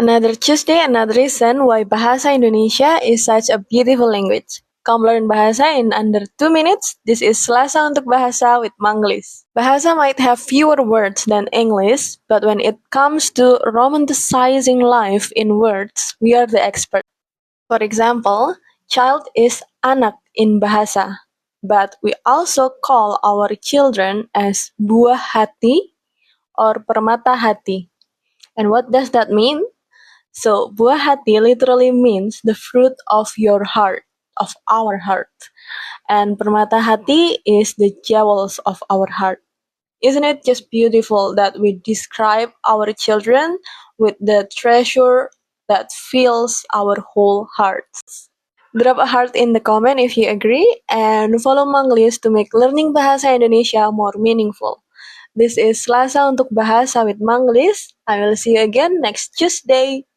Another Tuesday, another reason why Bahasa Indonesia is such a beautiful language. Come learn Bahasa in under 2 minutes. This is Selasa untuk Bahasa with Manglis. Bahasa might have fewer words than English, but when it comes to romanticizing life in words, we are the expert. For example, child is anak in Bahasa, but we also call our children as buah hati or permata hati. And what does that mean? So, buah hati literally means the fruit of your heart, of our heart. And permata hati is the jewels of our heart. Isn't it just beautiful that we describe our children with the treasure that fills our whole hearts? Drop a heart in the comment if you agree, and follow Manglis to make learning Bahasa Indonesia more meaningful. This is Selasa untuk Bahasa with Manglis. I will see you again next Tuesday.